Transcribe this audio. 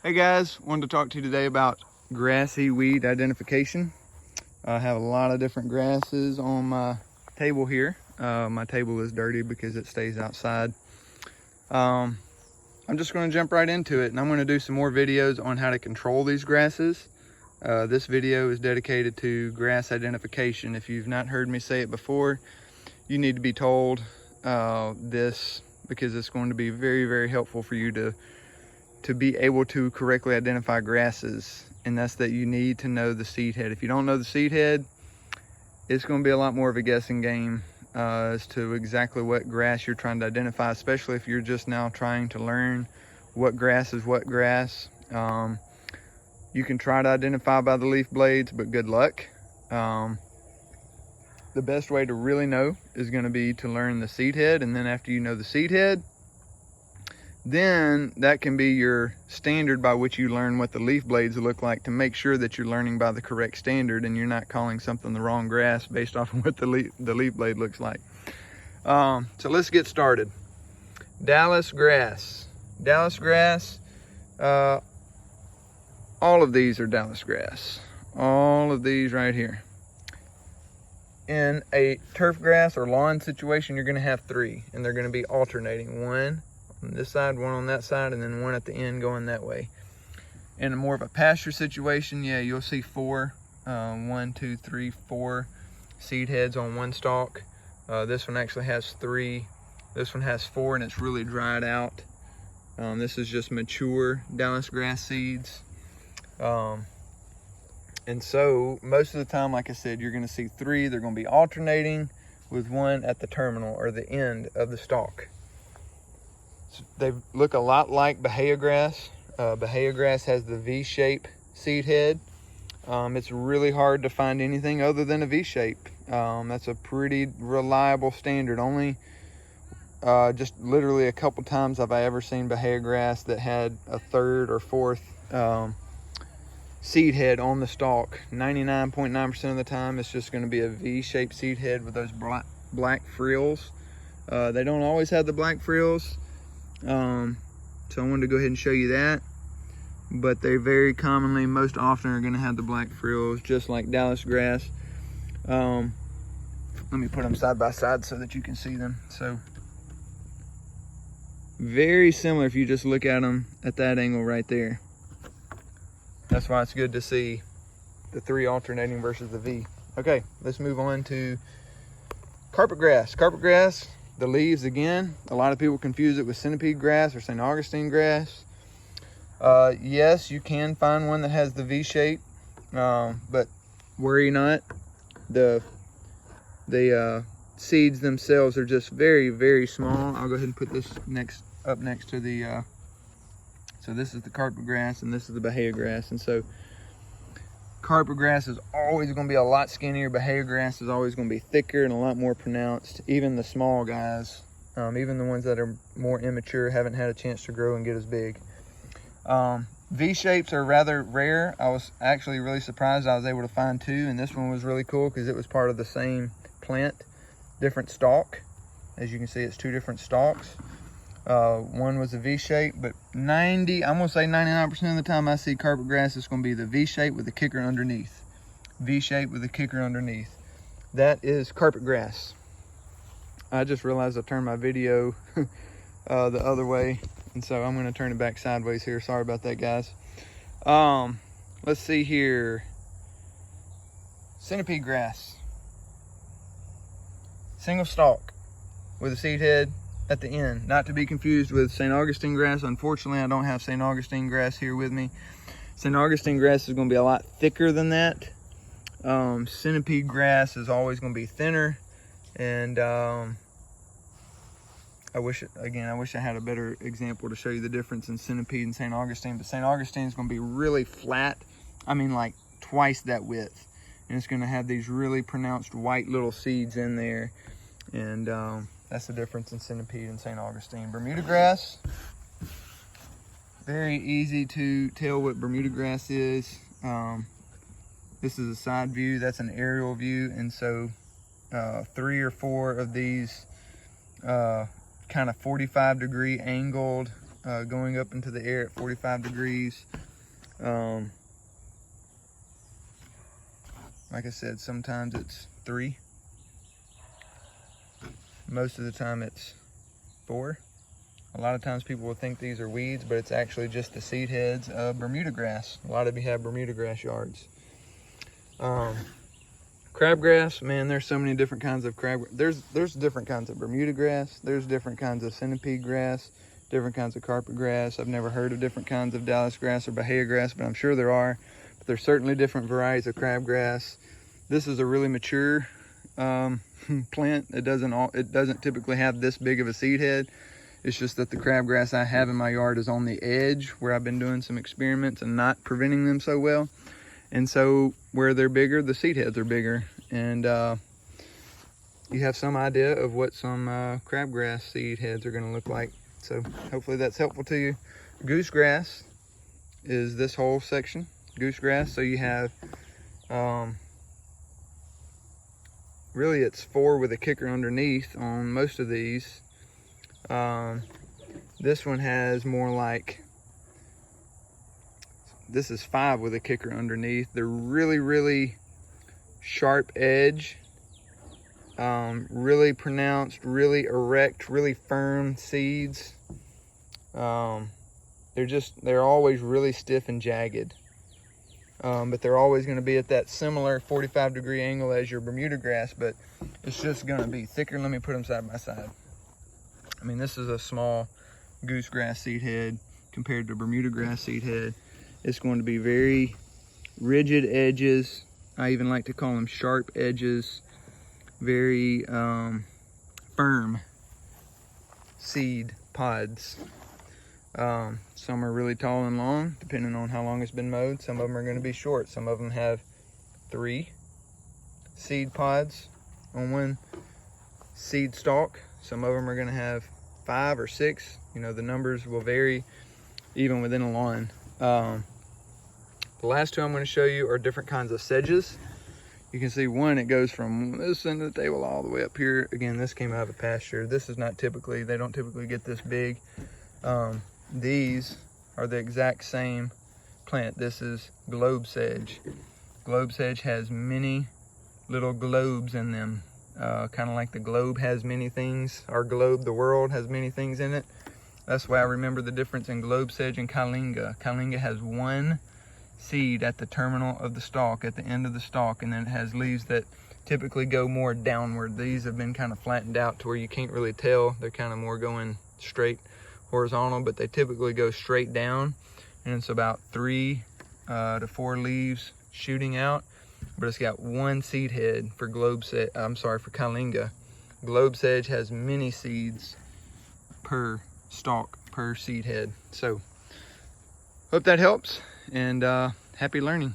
Hey guys, wanted to talk to you today about grassy weed identification. I have a lot of different grasses on my table here. My table is dirty because it stays outside. I'm just going to jump right into it, and I'm going to do some more videos on how to control these grasses. This video is dedicated to grass identification. If you've not heard me say it before, you need to be told this, because it's going to be very, very helpful for you to be able to correctly identify grasses, and that's that you need to know the seed head. If you don't know the seed head, it's going to be a lot more of a guessing game as to exactly what grass you're trying to identify, especially if you're just now trying to learn what grass is what grass. You can try to identify by the leaf blades, but good luck. The best way to really know is going to be to learn the seed head, and then after you know the seed head, then that can be your standard by which you learn what the leaf blades look like, to make sure that you're learning by the correct standard and you're not calling something the wrong grass based off of what the leaf blade looks like. So let's get started. Dallas grass. Dallas grass, all of these are Dallas grass. All of these right here. In a turf grass or lawn situation, you're gonna have three, and they're gonna be alternating. One on this side, one on that side, and then one at the end going that way. In a more of a pasture situation, yeah, you'll see four, 1, 2, 3, 4 seed heads on one stalk. This one actually has 3. This one has 4, and it's really dried out. This is just mature Dallas grass seeds. And so most of the time, like I said, you're going to see 3. They're going to be alternating with one at the terminal or the end of the stalk. They look a lot like Bahia grass. Bahia grass has the V-shape seed head. It's really hard to find anything other than a V-shape. That's a pretty reliable standard. Only just literally a couple times have I ever seen Bahia grass that had a 3rd or 4th seed head on the stalk. 99.9% of the time, it's just going to be a V-shaped seed head with those black frills. They don't always have the black frills. So I wanted to go ahead and show you that, but they very commonly, most often, are going to have the black frills, just like Dallas grass. Let me put them side by side so that you can see them. So very similar if you just look at them at that angle right there. That's why it's good to see the 3 alternating versus the V. Okay, let's move on to carpet grass. Carpet grass, the leaves, again, a lot of people confuse it with Centipede grass or St. Augustine grass. Yes, you can find one that has the V shape, but worry not. The seeds themselves are just very, very small. I'll go ahead and put this up next to the, so this is the carpet grass and this is the Bahia grass. And so carpet grass is always going to be a lot skinnier. Bahia grass is always going to be thicker and a lot more pronounced. Even the small guys, even the ones that are more immature, haven't had a chance to grow and get as big. V-shapes are rather rare. I was actually really surprised I was able to find 2, and this one was really cool because it was part of the same plant, different stalk. As you can see, it's 2 different stalks. One was a V-shape, but I'm gonna say 99% of the time I see carpet grass, it's gonna be the V-shape with the kicker underneath. V-shape with the kicker underneath. That is carpet grass. I just realized I turned my video the other way, and so I'm gonna turn it back sideways here. Sorry about that, guys. Let's see here. Centipede grass. Single stalk with a seed head at the end, not to be confused with St. Augustine grass. Unfortunately, I don't have St. Augustine grass here with me. St. Augustine grass is going to be a lot thicker than that. Centipede grass is always going to be thinner, and I wish I had a better example to show you the difference in Centipede and St. Augustine. But St. Augustine is going to be really flat. I mean, like twice that width, and it's going to have these really pronounced white little seeds in there, and that's the difference in Centipede and St. Augustine. Bermuda grass, very easy to tell what Bermuda grass is. This is a side view, that's an aerial view, and so 3 or 4 of these kind of 45-degree angled going up into the air at 45 degrees. Like I said, sometimes it's 3. Most of the time it's 4. A lot of times people will think these are weeds, but it's actually just the seed heads of Bermuda grass. A lot of you have Bermuda grass yards. Crabgrass, man, there's so many different kinds of crabgrass. There's different kinds of Bermuda grass. There's different kinds of centipede grass, different kinds of carpet grass. I've never heard of different kinds of Dallas grass or Bahia grass, but I'm sure there are. But there's certainly different varieties of crabgrass. This is a really mature plant. It doesn't typically have this big of a seed head. It's just that the crabgrass I have in my yard is on the edge where I've been doing some experiments and not preventing them so well. And so where they're bigger, the seed heads are bigger. And you have some idea of what some crabgrass seed heads are gonna look like. So hopefully that's helpful to you. Goosegrass is this whole section, goosegrass. So you have, really it's 4 with a kicker underneath on most of these. This one has more like, this is 5 with a kicker underneath. They're really sharp edge, really pronounced, really erect, really firm seeds. They're always really stiff and jagged. But they're always going to be at that similar 45-degree angle as your Bermuda grass, but it's just going to be thicker. Let me put them side by side. I mean, this is a small goosegrass seed head compared to Bermuda grass seed head. It's going to be very rigid edges. I even like to call them sharp edges. Very firm seed pods. Some are really tall and long, depending on how long it's been mowed. Some of them are going to be short. Some of them have 3 seed pods on one seed stalk. Some of them are going to have 5 or 6. You know, the numbers will vary even within a lawn. The last 2 I'm going to show you are different kinds of sedges. You can see one, it goes from this end of the table all the way up here. Again, this came out of a pasture. This is not typically, they don't typically get this big. These are the exact same plant. This is globe sedge. Globe sedge has many little globes in them. Kind of like the globe has many things. Our globe, the world, has many things in it. That's why I remember the difference in globe sedge and kalinga. Kalinga has 1 seed at the terminal of the stalk, at the end of the stalk, and then it has leaves that typically go more downward. These have been kind of flattened out to where you can't really tell. They're kind of more going straight horizontal, but they typically go straight down, and it's about 3 to 4 leaves shooting out. But it's got 1 seed head for for kalinga. Globe sedge has many seeds per stalk, per seed head. So hope that helps, and happy learning.